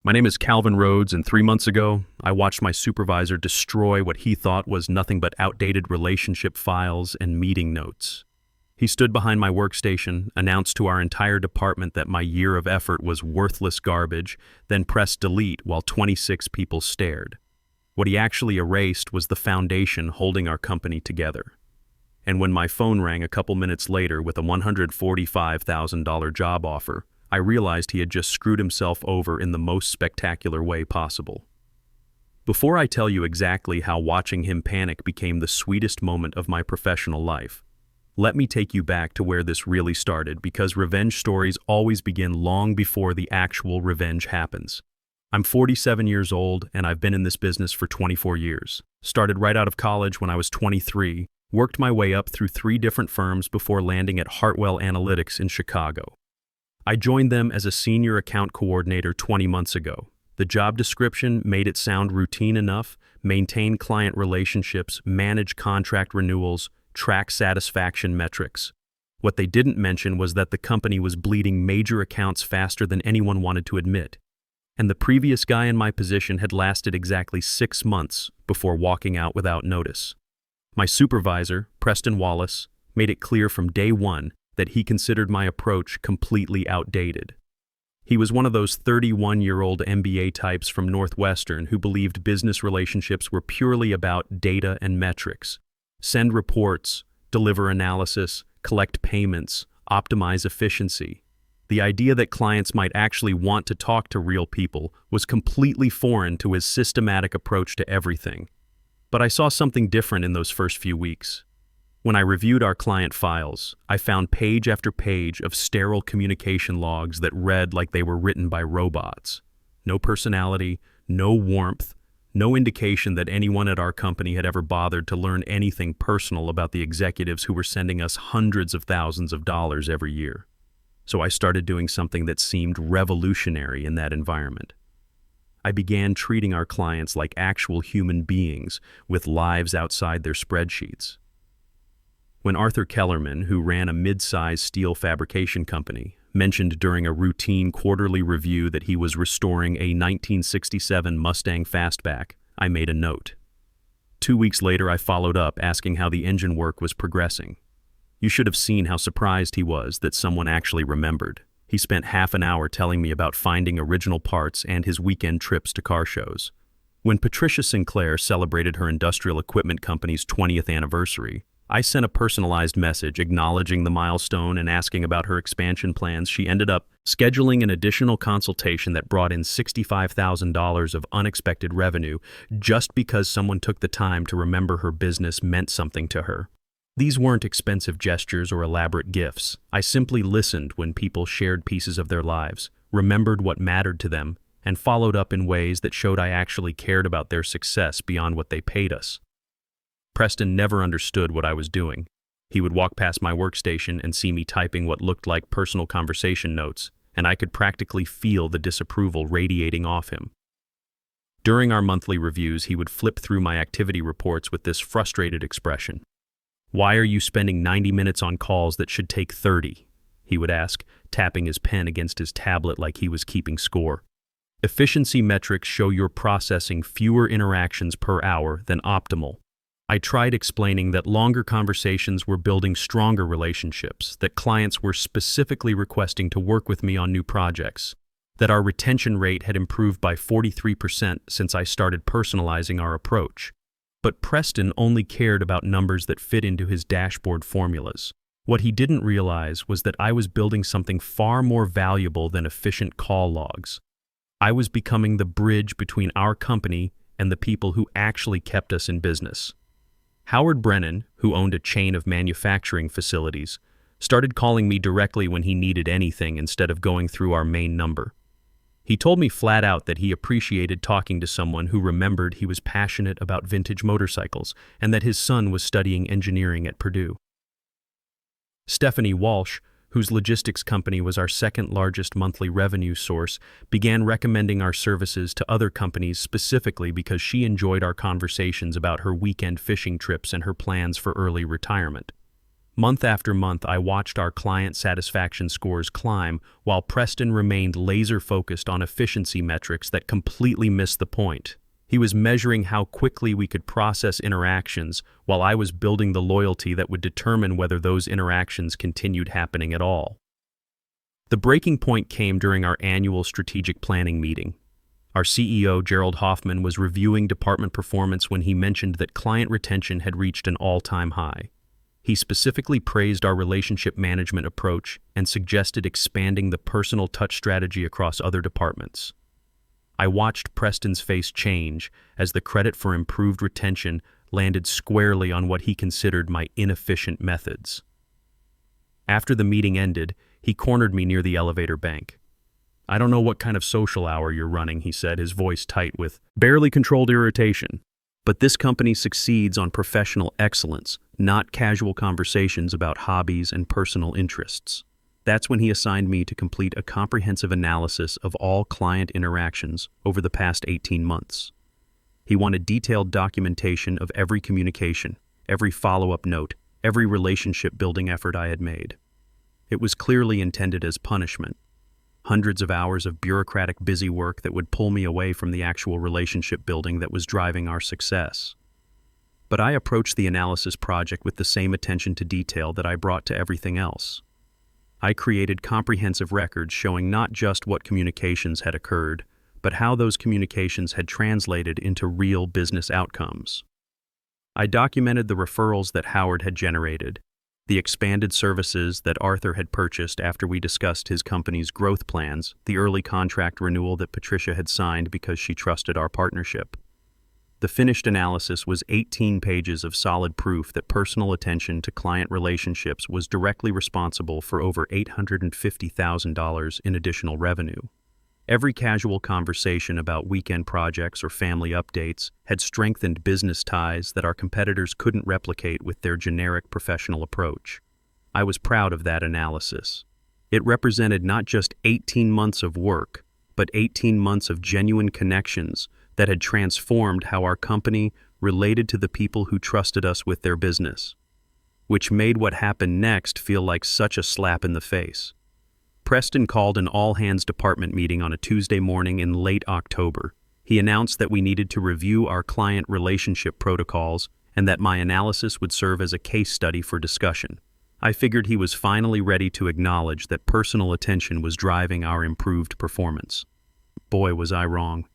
My name is Calvin Rhodes, and 3 months ago, I watched my supervisor destroy what he thought was nothing but outdated relationship files and meeting notes. He stood behind my workstation, announced to our entire department that my year of effort was worthless garbage, then pressed delete while 26 people stared. What he actually erased was the foundation holding our company together. And when my phone rang a couple minutes later with a $145,000 job offer, I realized he had just screwed himself over in the most spectacular way possible. Before I tell you exactly how watching him panic became the sweetest moment of my professional life, let me take you back to where this really started, because revenge stories always begin long before the actual revenge happens. I'm 47 years old, and I've been in this business for 24 years. Started right out of college when I was 23, worked my way up through 3 different firms before landing at Hartwell Analytics in Chicago. I joined them as a senior account coordinator 20 months ago. The job description made it sound routine enough: maintain client relationships, manage contract renewals, track satisfaction metrics. What they didn't mention was that the company was bleeding major accounts faster than anyone wanted to admit. And the previous guy in my position had lasted exactly 6 months before walking out without notice. My supervisor, Preston Wallace, made it clear from day one that he considered my approach completely outdated. He was one of those 31-year-old MBA types from Northwestern who believed business relationships were purely about data and metrics. Send reports, deliver analysis, collect payments, optimize efficiency. The idea that clients might actually want to talk to real people was completely foreign to his systematic approach to everything. But I saw something different in those first few weeks. When I reviewed our client files, I found page after page of sterile communication logs that read like they were written by robots. No personality, no warmth, no indication that anyone at our company had ever bothered to learn anything personal about the executives who were sending us hundreds of thousands of dollars every year. So I started doing something that seemed revolutionary in that environment. I began treating our clients like actual human beings with lives outside their spreadsheets. When Arthur Kellerman, who ran a mid-sized steel fabrication company, mentioned during a routine quarterly review that he was restoring a 1967 Mustang Fastback, I made a note. 2 weeks later, I followed up asking how the engine work was progressing. You should have seen how surprised he was that someone actually remembered. He spent half an hour telling me about finding original parts and his weekend trips to car shows. When Patricia Sinclair celebrated her industrial equipment company's 20th anniversary, I sent a personalized message acknowledging the milestone and asking about her expansion plans. She ended up scheduling an additional consultation that brought in $65,000 of unexpected revenue just because someone took the time to remember her business meant something to her. These weren't expensive gestures or elaborate gifts. I simply listened when people shared pieces of their lives, remembered what mattered to them, and followed up in ways that showed I actually cared about their success beyond what they paid us. Preston never understood what I was doing. He would walk past my workstation and see me typing what looked like personal conversation notes, and I could practically feel the disapproval radiating off him. During our monthly reviews, he would flip through my activity reports with this frustrated expression. "Why are you spending 90 minutes on calls that should take 30?" he would ask, tapping his pen against his tablet like he was keeping score. Efficiency metrics show you're processing fewer interactions per hour than optimal. I tried explaining that longer conversations were building stronger relationships, that clients were specifically requesting to work with me on new projects, that our retention rate had improved by 43% since I started personalizing our approach. But Preston only cared about numbers that fit into his dashboard formulas. What he didn't realize was that I was building something far more valuable than efficient call logs. I was becoming the bridge between our company and the people who actually kept us in business. Howard Brennan, who owned a chain of manufacturing facilities, started calling me directly when he needed anything instead of going through our main number. He told me flat out that he appreciated talking to someone who remembered he was passionate about vintage motorcycles and that his son was studying engineering at Purdue. Stephanie Walsh, whose logistics company was our second largest monthly revenue source, began recommending our services to other companies specifically because she enjoyed our conversations about her weekend fishing trips and her plans for early retirement. Month after month, I watched our client satisfaction scores climb while Preston remained laser-focused on efficiency metrics that completely missed the point. He was measuring how quickly we could process interactions while I was building the loyalty that would determine whether those interactions continued happening at all. The breaking point came during our annual strategic planning meeting. Our CEO, Gerald Hoffman, was reviewing department performance when he mentioned that client retention had reached an all-time high. He specifically praised our relationship management approach and suggested expanding the personal touch strategy across other departments. I watched Preston's face change as the credit for improved retention landed squarely on what he considered my inefficient methods. After the meeting ended, he cornered me near the elevator bank. "I don't know what kind of social hour you're running," he said, his voice tight with barely controlled irritation. "But this company succeeds on professional excellence, not casual conversations about hobbies and personal interests." That's when he assigned me to complete a comprehensive analysis of all client interactions over the past 18 months. He wanted detailed documentation of every communication, every follow-up note, every relationship-building effort I had made. It was clearly intended as punishment. Hundreds of hours of bureaucratic busy work that would pull me away from the actual relationship building that was driving our success. But I approached the analysis project with the same attention to detail that I brought to everything else. I created comprehensive records showing not just what communications had occurred, but how those communications had translated into real business outcomes. I documented the referrals that Howard had generated, the expanded services that Arthur had purchased after we discussed his company's growth plans, the early contract renewal that Patricia had signed because she trusted our partnership. The finished analysis was 18 pages of solid proof that personal attention to client relationships was directly responsible for over $850,000 in additional revenue. Every casual conversation about weekend projects or family updates had strengthened business ties that our competitors couldn't replicate with their generic professional approach. I was proud of that analysis. It represented not just 18 months of work, but 18 months of genuine connections that had transformed how our company related to the people who trusted us with their business, which made what happened next feel like such a slap in the face. Preston called an all-hands department meeting on a Tuesday morning in late October. He announced that we needed to review our client relationship protocols and that my analysis would serve as a case study for discussion. I figured he was finally ready to acknowledge that personal attention was driving our improved performance. Boy, was I wrong.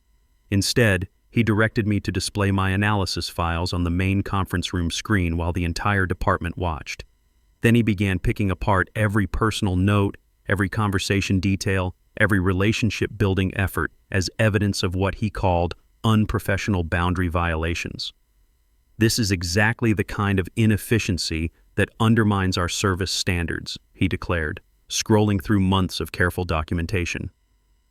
Instead, he directed me to display my analysis files on the main conference room screen while the entire department watched. Then he began picking apart every personal note, every conversation detail, every relationship-building effort as evidence of what he called unprofessional boundary violations. "This is exactly the kind of inefficiency that undermines our service standards," he declared, scrolling through months of careful documentation.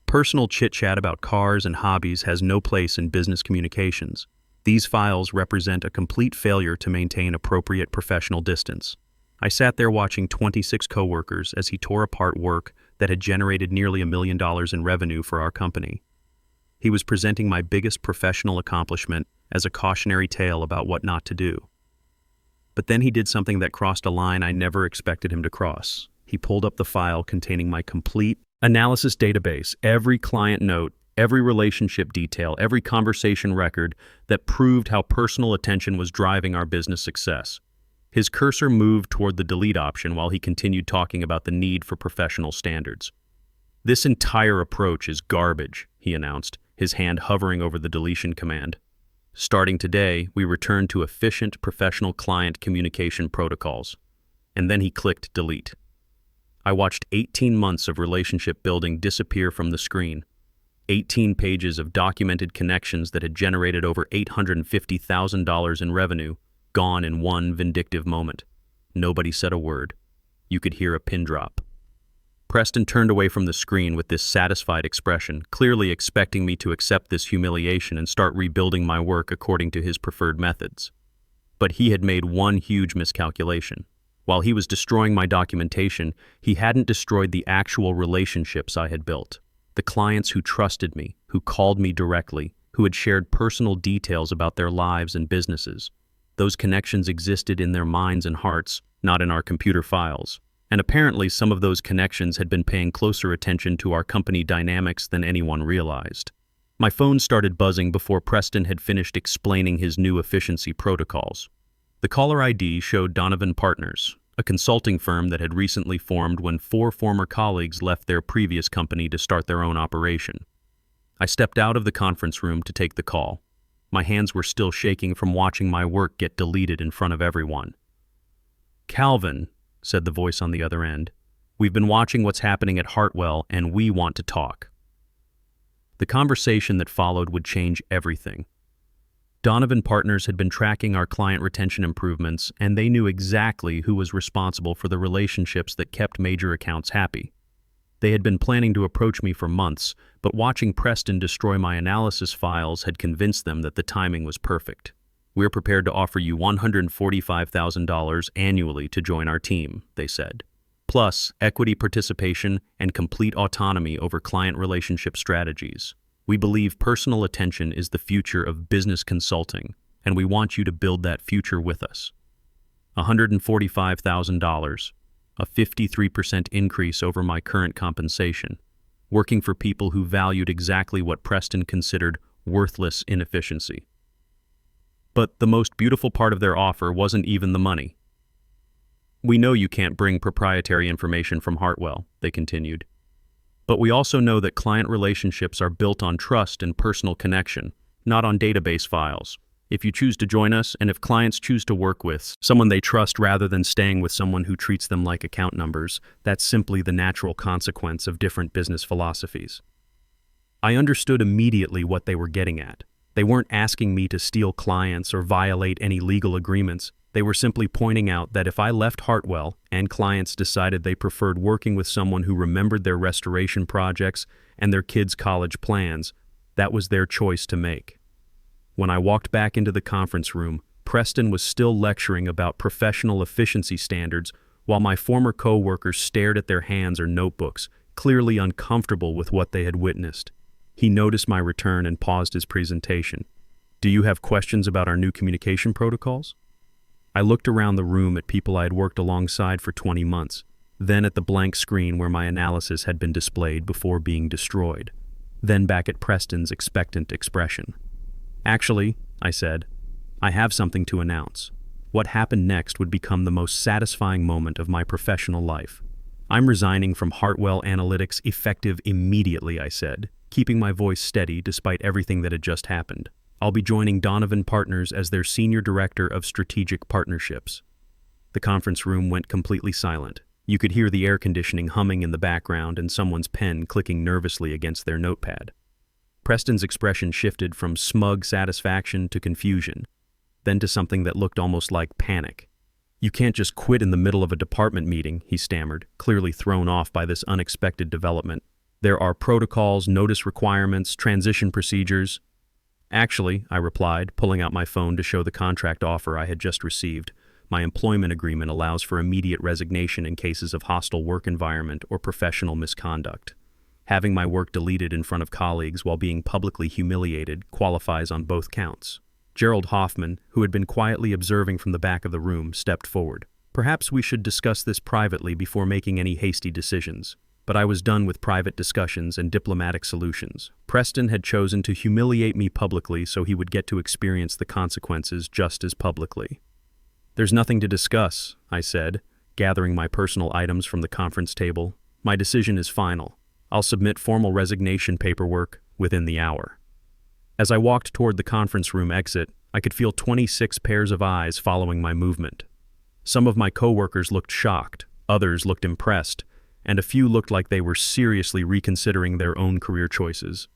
"Personal chit-chat about cars and hobbies has no place in business communications. These files represent a complete failure to maintain appropriate professional distance." I sat there watching 26 coworkers as he tore apart work that had generated nearly $1 million in revenue for our company. He was presenting my biggest professional accomplishment as a cautionary tale about what not to do. But then he did something that crossed a line I never expected him to cross. He pulled up the file containing my complete analysis database, every client note, every relationship detail, every conversation record that proved how personal attention was driving our business success. His cursor moved toward the delete option while he continued talking about the need for professional standards. "This entire approach is garbage," he announced, his hand hovering over the deletion command. "Starting today, we return to efficient professional client communication protocols." And then he clicked delete. I watched 18 months of relationship building disappear from the screen. 18 pages of documented connections that had generated over $850,000 in revenue, gone in one vindictive moment. Nobody said a word. You could hear a pin drop. Preston turned away from the screen with this satisfied expression, clearly expecting me to accept this humiliation and start rebuilding my work according to his preferred methods. But he had made one huge miscalculation. While he was destroying my documentation, he hadn't destroyed the actual relationships I had built. The clients who trusted me, who called me directly, who had shared personal details about their lives and businesses. Those connections existed in their minds and hearts, not in our computer files. And apparently some of those connections had been paying closer attention to our company dynamics than anyone realized. My phone started buzzing before Preston had finished explaining his new efficiency protocols. The caller ID showed Donovan Partners, a consulting firm that had recently formed when 4 former colleagues left their previous company to start their own operation. I stepped out of the conference room to take the call. My hands were still shaking from watching my work get deleted in front of everyone. "Calvin," said the voice on the other end, "we've been watching what's happening at Hartwell and we want to talk." The conversation that followed would change everything. Donovan Partners had been tracking our client retention improvements, and they knew exactly who was responsible for the relationships that kept major accounts happy. They had been planning to approach me for months, but watching Preston destroy my analysis files had convinced them that the timing was perfect. "We're prepared to offer you $145,000 annually to join our team," they said. "Plus equity participation and complete autonomy over client relationship strategies. We believe personal attention is the future of business consulting, and we want you to build that future with us." $145,000, a 53% increase over my current compensation, working for people who valued exactly what Preston considered worthless inefficiency. But the most beautiful part of their offer wasn't even the money. "We know you can't bring proprietary information from Hartwell," they continued. "But we also know that client relationships are built on trust and personal connection, not on database files. If you choose to join us, and if clients choose to work with someone they trust rather than staying with someone who treats them like account numbers, that's simply the natural consequence of different business philosophies." I understood immediately what they were getting at. They weren't asking me to steal clients or violate any legal agreements. They were simply pointing out that if I left Hartwell and clients decided they preferred working with someone who remembered their restoration projects and their kids' college plans, that was their choice to make. When I walked back into the conference room, Preston was still lecturing about professional efficiency standards while my former co-workers stared at their hands or notebooks, clearly uncomfortable with what they had witnessed. He noticed my return and paused his presentation. "Do you have questions about our new communication protocols?" I looked around the room at people I had worked alongside for 20 months, then at the blank screen where my analysis had been displayed before being destroyed, then back at Preston's expectant expression. "Actually," I said, "I have something to announce. What happened next would become the most satisfying moment of my professional life. I'm resigning from Hartwell Analytics effective immediately," I said, keeping my voice steady despite everything that had just happened. "I'll be joining Donovan Partners as their Senior Director of Strategic Partnerships." The conference room went completely silent. You could hear the air conditioning humming in the background and someone's pen clicking nervously against their notepad. Preston's expression shifted from smug satisfaction to confusion, then to something that looked almost like panic. "You can't just quit in the middle of a department meeting," he stammered, clearly thrown off by this unexpected development. "There are protocols, notice requirements, transition procedures." "Actually," I replied, pulling out my phone to show the contract offer I had just received, "my employment agreement allows for immediate resignation in cases of hostile work environment or professional misconduct. Having my work deleted in front of colleagues while being publicly humiliated qualifies on both counts." Gerald Hoffman, who had been quietly observing from the back of the room, stepped forward. "Perhaps we should discuss this privately before making any hasty decisions." But I was done with private discussions and diplomatic solutions. Preston had chosen to humiliate me publicly so he would get to experience the consequences just as publicly. "There's nothing to discuss," I said, gathering my personal items from the conference table. "My decision is final. I'll submit formal resignation paperwork within the hour." As I walked toward the conference room exit, I could feel 26 pairs of eyes following my movement. Some of my coworkers looked shocked, others looked impressed, and a few looked like they were seriously reconsidering their own career choices.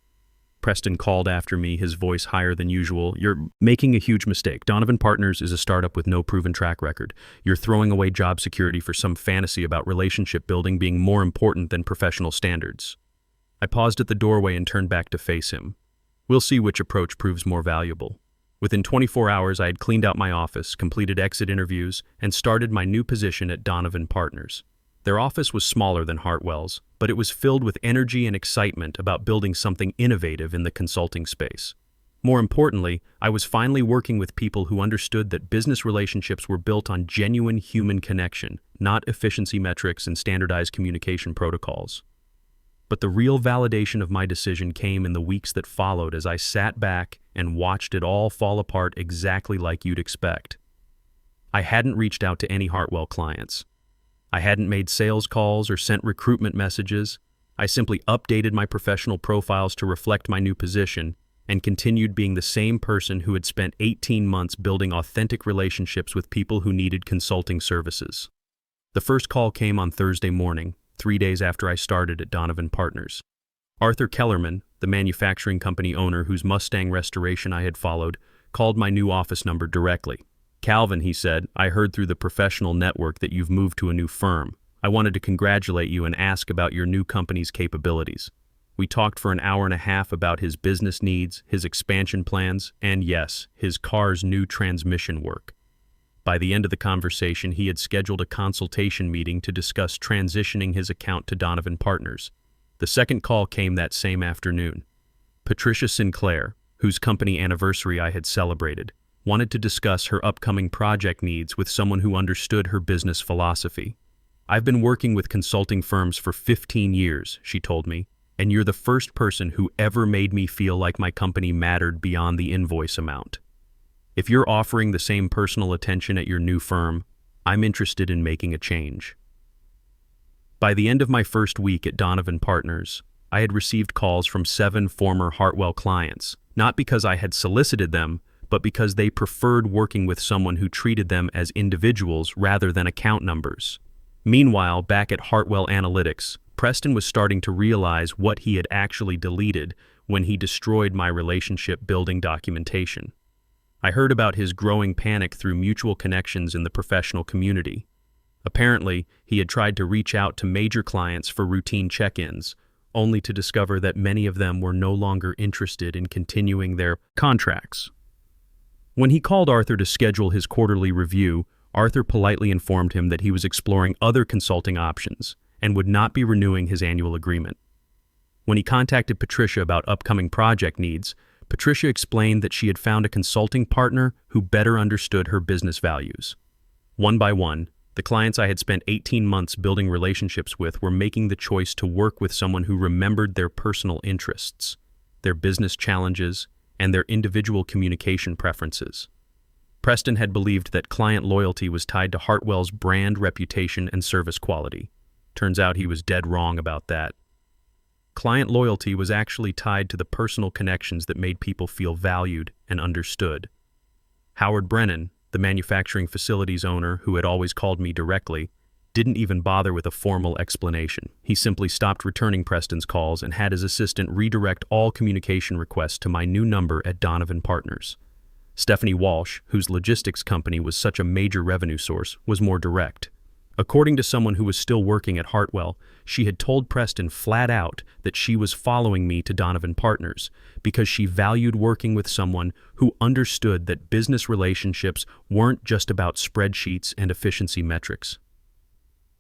Preston called after me, his voice higher than usual. "You're making a huge mistake. Donovan Partners is a startup with no proven track record. You're throwing away job security for some fantasy about relationship building being more important than professional standards." I paused at the doorway and turned back to face him. We'll see which approach proves more valuable. Within 24 hours, I had cleaned out my office, completed exit interviews, and started my new position at Donovan Partners. Their office was smaller than Hartwell's, but it was filled with energy and excitement about building something innovative in the consulting space. More importantly, I was finally working with people who understood that business relationships were built on genuine human connection, not efficiency metrics and standardized communication protocols. But the real validation of my decision came in the weeks that followed as I sat back and watched it all fall apart exactly like you'd expect. I hadn't reached out to any Hartwell clients. I hadn't made sales calls or sent recruitment messages. I simply updated my professional profiles to reflect my new position and continued being the same person who had spent 18 months building authentic relationships with people who needed consulting services. The first call came on Thursday morning, 3 days after I started at Donovan Partners. Arthur Kellerman, the manufacturing company owner whose Mustang restoration I had followed, called my new office number directly. "Calvin," he said, "I heard through the professional network that you've moved to a new firm. I wanted to congratulate you and ask about your new company's capabilities." We talked for an hour and a half about his business needs, his expansion plans, and yes, his car's new transmission work. By the end of the conversation, he had scheduled a consultation meeting to discuss transitioning his account to Donovan Partners. The second call came that same afternoon. Patricia Sinclair, whose company anniversary I had celebrated, wanted to discuss her upcoming project needs with someone who understood her business philosophy. "I've been working with consulting firms for 15 years, she told me, "and you're the first person who ever made me feel like my company mattered beyond the invoice amount. If you're offering the same personal attention at your new firm, I'm interested in making a change." By the end of my first week at Donovan Partners, I had received calls from 7 former Hartwell clients, not because I had solicited them, but because they preferred working with someone who treated them as individuals rather than account numbers. Meanwhile, back at Hartwell Analytics, Preston was starting to realize what he had actually deleted when he destroyed my relationship-building documentation. I heard about his growing panic through mutual connections in the professional community. Apparently, he had tried to reach out to major clients for routine check-ins, only to discover that many of them were no longer interested in continuing their contracts. When he called Arthur to schedule his quarterly review, Arthur politely informed him that he was exploring other consulting options and would not be renewing his annual agreement. When he contacted Patricia about upcoming project needs, Patricia explained that she had found a consulting partner who better understood her business values. One by one, the clients I had spent 18 months building relationships with were making the choice to work with someone who remembered their personal interests, their business challenges, and their individual communication preferences. Preston had believed that client loyalty was tied to Hartwell's brand reputation and service quality. Turns out he was dead wrong about that. Client loyalty was actually tied to the personal connections that made people feel valued and understood. Howard Brennan, the manufacturing facilities owner who had always called me directly, didn't even bother with a formal explanation. He simply stopped returning Preston's calls and had his assistant redirect all communication requests to my new number at Donovan Partners. Stephanie Walsh, whose logistics company was such a major revenue source, was more direct. According to someone who was still working at Hartwell, she had told Preston flat out that she was following me to Donovan Partners because she valued working with someone who understood that business relationships weren't just about spreadsheets and efficiency metrics.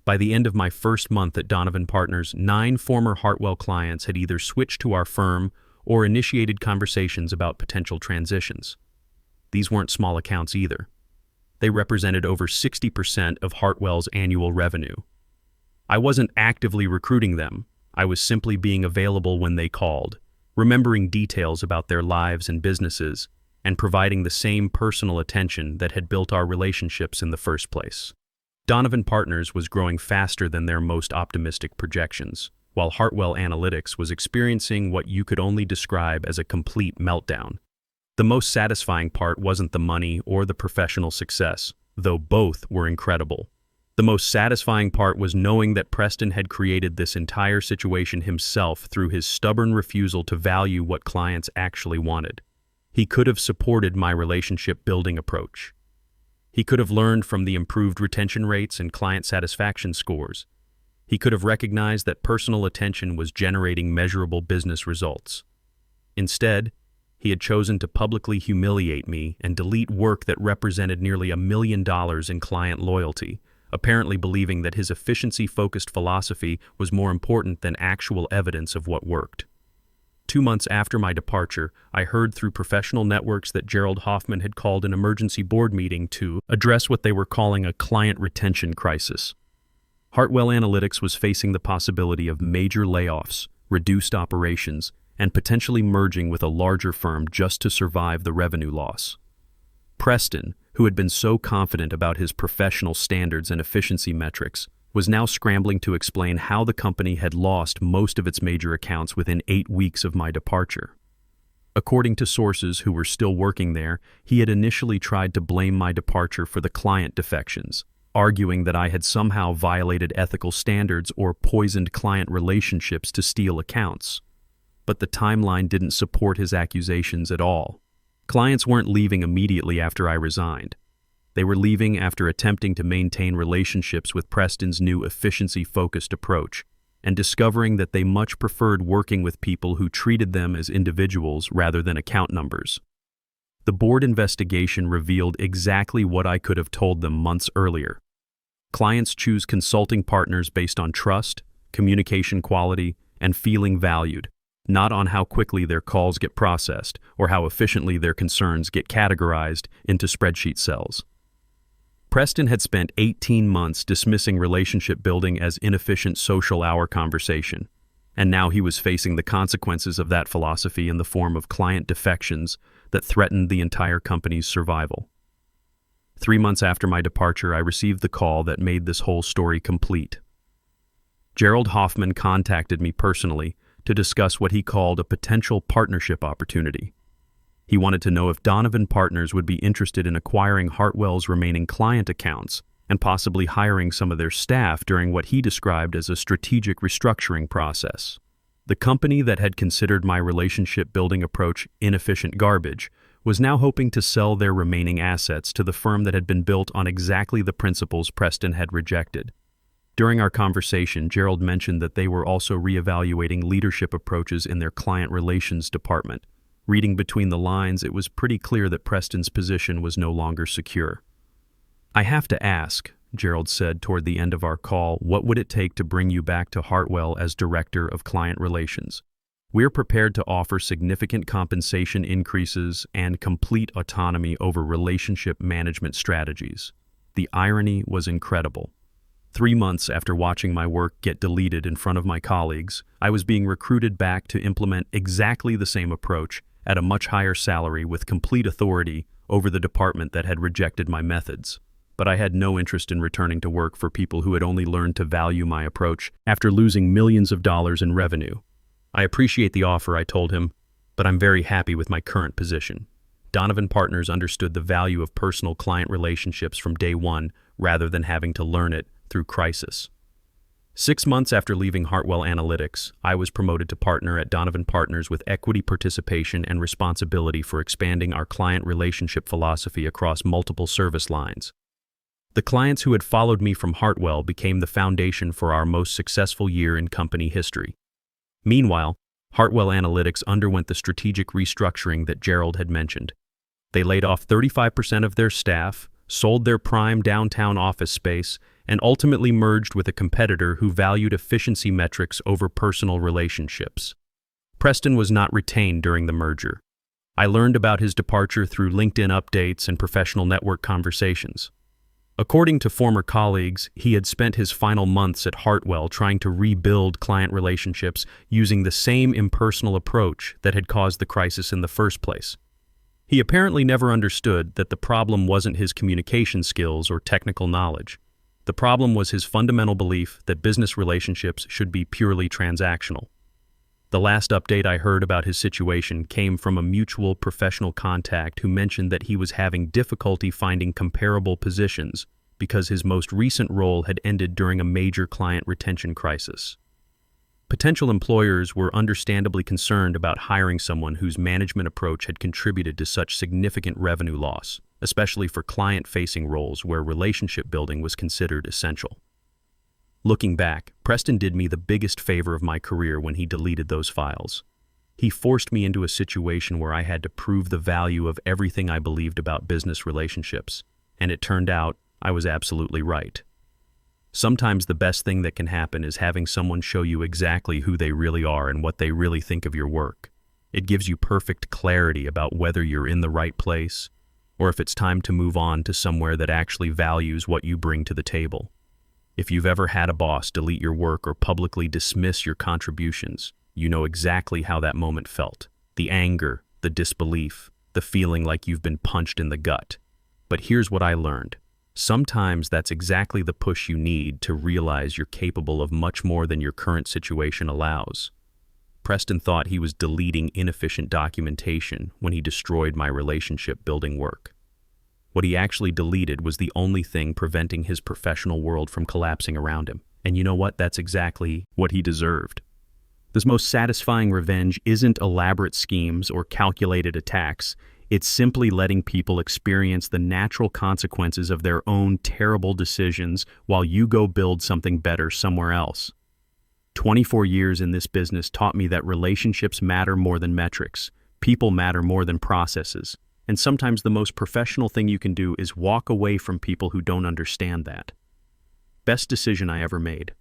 By the end of my first month at Donovan Partners, 9 former Hartwell clients had either switched to our firm or initiated conversations about potential transitions. These weren't small accounts either. They represented over 60% of Hartwell's annual revenue. I wasn't actively recruiting them. I was simply being available when they called, remembering details about their lives and businesses, and providing the same personal attention that had built our relationships in the first place. Donovan Partners was growing faster than their most optimistic projections, while Hartwell Analytics was experiencing what you could only describe as a complete meltdown. The most satisfying part wasn't the money or the professional success, though both were incredible. The most satisfying part was knowing that Preston had created this entire situation himself through his stubborn refusal to value what clients actually wanted. He could have supported my relationship-building approach. He could have learned from the improved retention rates and client satisfaction scores. He could have recognized that personal attention was generating measurable business results. Instead, he had chosen to publicly humiliate me and delete work that represented nearly $1 million in client loyalty, apparently believing that his efficiency-focused philosophy was more important than actual evidence of what worked. 2 months after my departure, I heard through professional networks that Gerald Hoffman had called an emergency board meeting to address what they were calling a client retention crisis. Hartwell Analytics was facing the possibility of major layoffs, reduced operations, and potentially merging with a larger firm just to survive the revenue loss. Preston, who had been so confident about his professional standards and efficiency metrics, was now scrambling to explain how the company had lost most of its major accounts within 8 weeks of my departure. According to sources who were still working there, he had initially tried to blame my departure for the client defections, arguing that I had somehow violated ethical standards or poisoned client relationships to steal accounts. But the timeline didn't support his accusations at all. Clients weren't leaving immediately after I resigned. They were leaving after attempting to maintain relationships with Preston's new efficiency-focused approach, and discovering that they much preferred working with people who treated them as individuals rather than account numbers. The board investigation revealed exactly what I could have told them months earlier. Clients choose consulting partners based on trust, communication quality, and feeling valued, not on how quickly their calls get processed or how efficiently their concerns get categorized into spreadsheet cells. Preston had spent 18 months dismissing relationship building as inefficient social hour conversation, and now he was facing the consequences of that philosophy in the form of client defections that threatened the entire company's survival. 3 months after my departure, I received the call that made this whole story complete. Gerald Hoffman contacted me personally to discuss what he called a potential partnership opportunity. He wanted to know if Donovan Partners would be interested in acquiring Hartwell's remaining client accounts and possibly hiring some of their staff during what he described as a strategic restructuring process. The company that had considered my relationship-building approach inefficient garbage was now hoping to sell their remaining assets to the firm that had been built on exactly the principles Preston had rejected. During our conversation, Gerald mentioned that they were also reevaluating leadership approaches in their client relations department. Reading between the lines, it was pretty clear that Preston's position was no longer secure. "I have to ask," Gerald said toward the end of our call, "what would it take to bring you back to Hartwell as Director of Client Relations? We're prepared to offer significant compensation increases and complete autonomy over relationship management strategies." The irony was incredible. 3 months after watching my work get deleted in front of my colleagues, I was being recruited back to implement exactly the same approach at a much higher salary with complete authority over the department that had rejected my methods. But I had no interest in returning to work for people who had only learned to value my approach after losing millions of dollars in revenue. "I appreciate the offer," I told him, "but I'm very happy with my current position." Donovan Partners understood the value of personal client relationships from day one rather than having to learn it through crisis. 6 months after leaving Hartwell Analytics, I was promoted to partner at Donovan Partners with equity participation and responsibility for expanding our client relationship philosophy across multiple service lines. The clients who had followed me from Hartwell became the foundation for our most successful year in company history. Meanwhile, Hartwell Analytics underwent the strategic restructuring that Gerald had mentioned. They laid off 35% of their staff, sold their prime downtown office space, and ultimately merged with a competitor who valued efficiency metrics over personal relationships. Preston was not retained during the merger. I learned about his departure through LinkedIn updates and professional network conversations. According to former colleagues, he had spent his final months at Hartwell trying to rebuild client relationships using the same impersonal approach that had caused the crisis in the first place. He apparently never understood that the problem wasn't his communication skills or technical knowledge. The problem was his fundamental belief that business relationships should be purely transactional. The last update I heard about his situation came from a mutual professional contact who mentioned that he was having difficulty finding comparable positions because his most recent role had ended during a major client retention crisis. Potential employers were understandably concerned about hiring someone whose management approach had contributed to such significant revenue loss, especially for client-facing roles where relationship building was considered essential. Looking back, Preston did me the biggest favor of my career when he deleted those files. He forced me into a situation where I had to prove the value of everything I believed about business relationships, and it turned out I was absolutely right. Sometimes the best thing that can happen is having someone show you exactly who they really are and what they really think of your work. It gives you perfect clarity about whether you're in the right place or if it's time to move on to somewhere that actually values what you bring to the table. If you've ever had a boss delete your work or publicly dismiss your contributions, you know exactly how that moment felt. The anger, the disbelief, the feeling like you've been punched in the gut. But here's what I learned. Sometimes that's exactly the push you need to realize you're capable of much more than your current situation allows. Preston thought he was deleting inefficient documentation when he destroyed my relationship-building work. What he actually deleted was the only thing preventing his professional world from collapsing around him. And you know what? That's exactly what he deserved. This most satisfying revenge isn't elaborate schemes or calculated attacks. It's simply letting people experience the natural consequences of their own terrible decisions while you go build something better somewhere else. 24 years in this business taught me that relationships matter more than metrics, people matter more than processes, and sometimes the most professional thing you can do is walk away from people who don't understand that. Best decision I ever made.